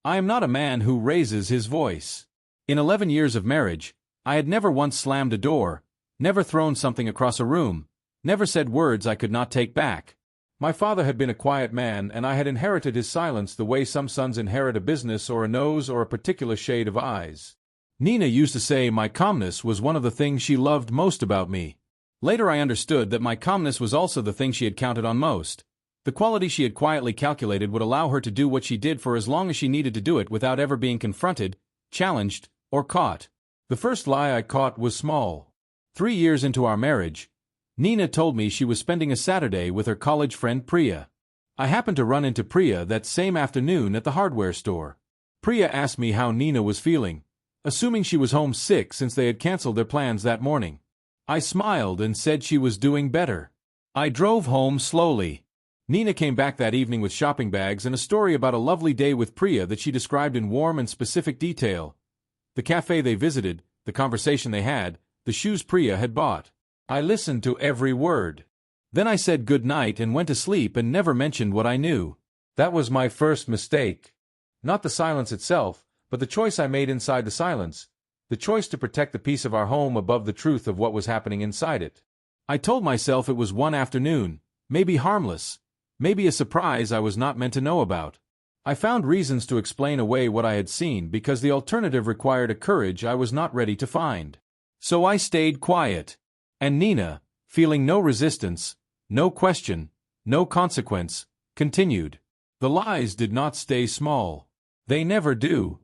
I am not a man who raises his voice. In 11 years of marriage, I had never once slammed a door, never thrown something across a room, never said words I could not take back. My father had been a quiet man, and I had inherited his silence the way some sons inherit a business or a nose or a particular shade of eyes. Nina used to say my calmness was one of the things she loved most about me. Later I understood that my calmness was also the thing she had counted on most. The quality she had quietly calculated would allow her to do what she did for as long as she needed to do it without ever being confronted, challenged, or caught. The first lie I caught was small. 3 years into our marriage, Nina told me she was spending a Saturday with her college friend Priya. I happened to run into Priya that same afternoon at the hardware store. Priya asked me how Nina was feeling, assuming she was homesick since they had canceled their plans that morning. I smiled and said she was doing better. I drove home slowly. Nina came back that evening with shopping bags and a story about a lovely day with Priya that she described in warm and specific detail. The cafe they visited, the conversation they had, the shoes Priya had bought. I listened to every word. Then I said good night and went to sleep and never mentioned what I knew. That was my first mistake. Not the silence itself, but the choice I made inside the silence. The choice to protect the peace of our home above the truth of what was happening inside it. I told myself it was one afternoon, maybe harmless. Maybe a surprise I was not meant to know about. I found reasons to explain away what I had seen because the alternative required a courage I was not ready to find. So I stayed quiet. And Nina, feeling no resistance, no question, no consequence, continued. The lies did not stay small. They never do.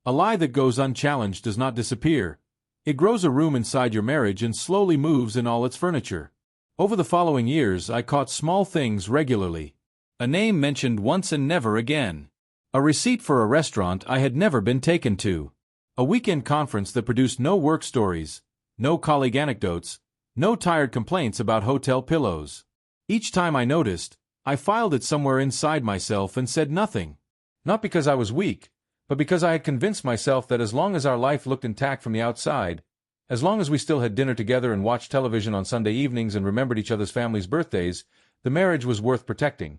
A lie that goes unchallenged does not disappear. It grows a room inside your marriage and slowly moves in all its furniture. Over the following years I caught small things regularly. A name mentioned once and never again. A receipt for a restaurant I had never been taken to. A weekend conference that produced no work stories, no colleague anecdotes, no tired complaints about hotel pillows. Each time I noticed, I filed it somewhere inside myself and said nothing. Not because I was weak, but because I had convinced myself that as long as our life looked intact from the outside, as long as we still had dinner together and watched television on Sunday evenings and remembered each other's families' birthdays, the marriage was worth protecting.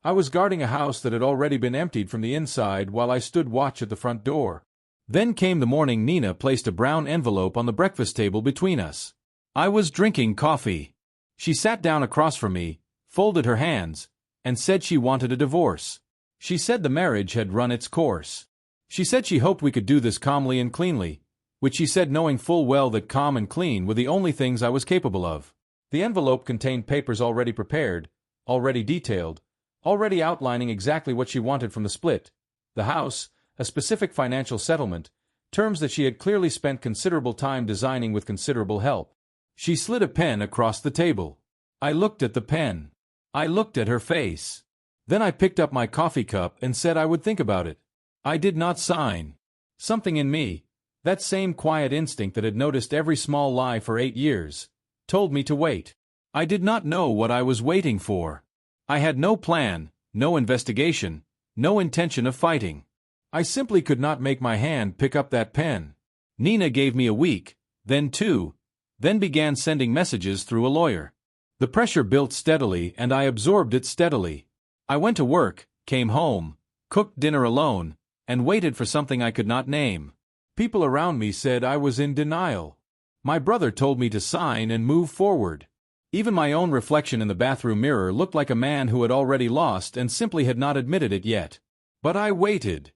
I was guarding a house that had already been emptied from the inside while I stood watch at the front door. Then came the morning Nina placed a brown envelope on the breakfast table between us. I was drinking coffee. She sat down across from me, folded her hands, and said she wanted a divorce. She said the marriage had run its course. She said she hoped we could do this calmly and cleanly, which she said knowing full well that calm and clean were the only things I was capable of. The envelope contained papers already prepared, already detailed, already outlining exactly what she wanted from the split, the house, a specific financial settlement, terms that she had clearly spent considerable time designing with considerable help. She slid a pen across the table. I looked at the pen. I looked at her face. Then I picked up my coffee cup and said I would think about it. I did not sign. Something in me, that same quiet instinct that had noticed every small lie for 8 years, told me to wait. I did not know what I was waiting for. I had no plan, no investigation, no intention of fighting. I simply could not make my hand pick up that pen. Nina gave me a week, then 2, then began sending messages through a lawyer. The pressure built steadily and I absorbed it steadily. I went to work, came home, cooked dinner alone, and waited for something I could not name. People around me said I was in denial. My brother told me to sign and move forward. Even my own reflection in the bathroom mirror looked like a man who had already lost and simply had not admitted it yet. But I waited.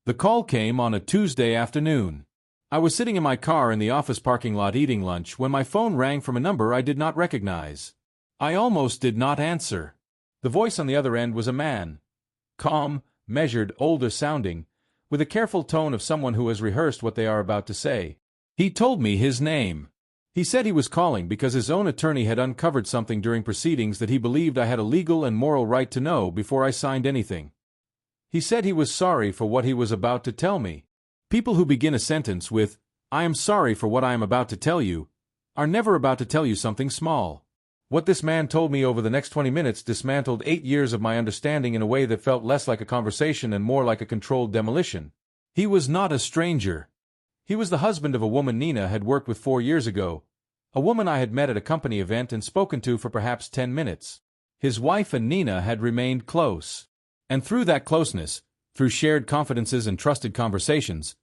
The call came on a Tuesday afternoon. I was sitting in my car in the office parking lot eating lunch when my phone rang from a number I did not recognize. I almost did not answer. The voice on the other end was a man. Calm, measured, older sounding, with a careful tone of someone who has rehearsed what they are about to say. He told me his name. He said he was calling because his own attorney had uncovered something during proceedings that he believed I had a legal and moral right to know before I signed anything. He said he was sorry for what he was about to tell me. People who begin a sentence with, "I am sorry for what I am about to tell you," are never about to tell you something small. What this man told me over the next 20 minutes dismantled 8 years of my understanding in a way that felt less like a conversation and more like a controlled demolition. He was not a stranger. He was the husband of a woman Nina had worked with 4 years ago, a woman I had met at a company event and spoken to for perhaps 10 minutes. His wife and Nina had remained close. And through that closeness, Through shared confidences and trusted conversations,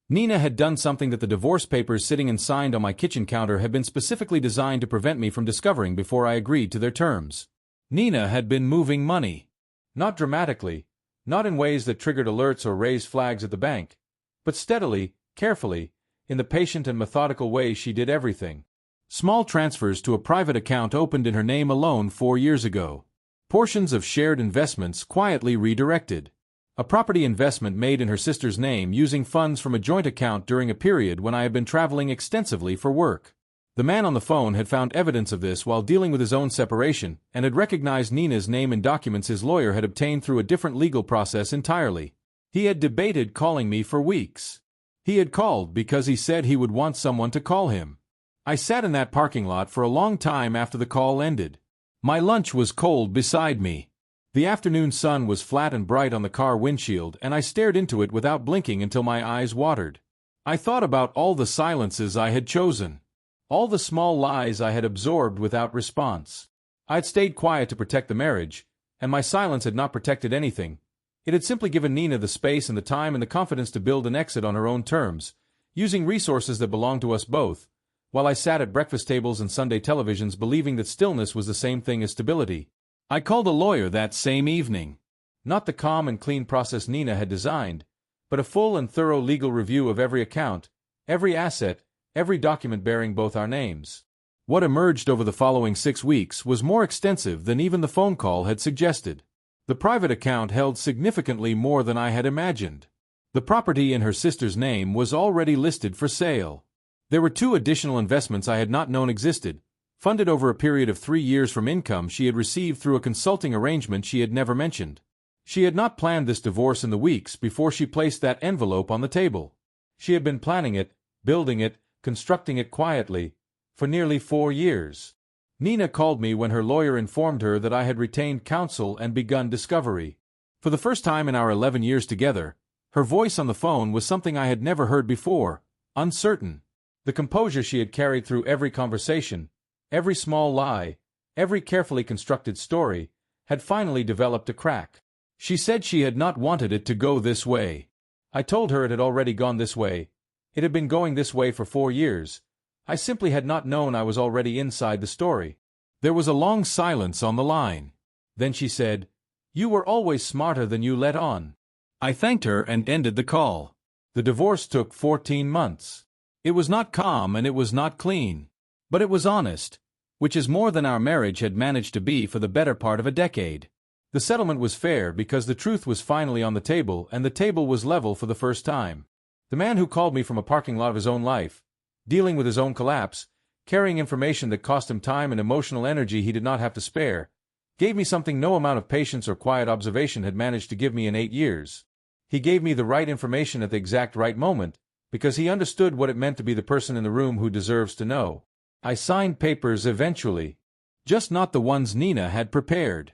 Nina had done something that the divorce papers sitting and signed on my kitchen counter had been specifically designed to prevent me from discovering before I agreed to their terms. Nina had been moving money. Not dramatically, not in ways that triggered alerts or raised flags at the bank, but steadily, carefully, in the patient and methodical way she did everything. Small transfers to a private account opened in her name alone 4 years ago. Portions of shared investments quietly redirected. A property investment made in her sister's name using funds from a joint account during a period when I had been traveling extensively for work. The man on the phone had found evidence of this while dealing with his own separation and had recognized Nina's name in documents his lawyer had obtained through a different legal process entirely. He had debated calling me for weeks. He had called because he said he would want someone to call him. I sat in that parking lot for a long time after the call ended. My lunch was cold beside me. The afternoon sun was flat and bright on the car windshield, and I stared into it without blinking until my eyes watered. I thought about all the silences I had chosen. All the small lies I had absorbed without response. I had stayed quiet to protect the marriage, and my silence had not protected anything. It had simply given Nina the space and the time and the confidence to build an exit on her own terms, using resources that belonged to us both, while I sat at breakfast tables and Sunday televisions believing that stillness was the same thing as stability. I called a lawyer that same evening. Not the calm and clean process Nina had designed, but a full and thorough legal review of every account, every asset, every document bearing both our names. What emerged over the following 6 weeks was more extensive than even the phone call had suggested. The private account held significantly more than I had imagined. The property in her sister's name was already listed for sale. There were 2 additional investments I had not known existed, funded over a period of 3 years from income she had received through a consulting arrangement she had never mentioned. She had not planned this divorce in the weeks before she placed that envelope on the table. She had been planning it, building it, constructing it quietly, for nearly 4 years. Nina called me when her lawyer informed her that I had retained counsel and begun discovery. For the first time in our 11 years together, her voice on the phone was something I had never heard before, uncertain. The composure she had carried through every conversation, every small lie, every carefully constructed story, had finally developed a crack. She said she had not wanted it to go this way. I told her it had already gone this way. It had been going this way for 4 years. I simply had not known I was already inside the story. There was a long silence on the line. Then she said, "You were always smarter than you let on." I thanked her and ended the call. The divorce took 14 months. It was not calm and it was not clean. But it was honest, which is more than our marriage had managed to be for the better part of a decade. The settlement was fair because the truth was finally on the table and the table was level for the first time. The man who called me from a parking lot of his own life, dealing with his own collapse, carrying information that cost him time and emotional energy he did not have to spare, gave me something no amount of patience or quiet observation had managed to give me in 8 years. He gave me the right information at the exact right moment, because he understood what it meant to be the person in the room who deserves to know. I signed papers eventually. Just not the ones Nina had prepared.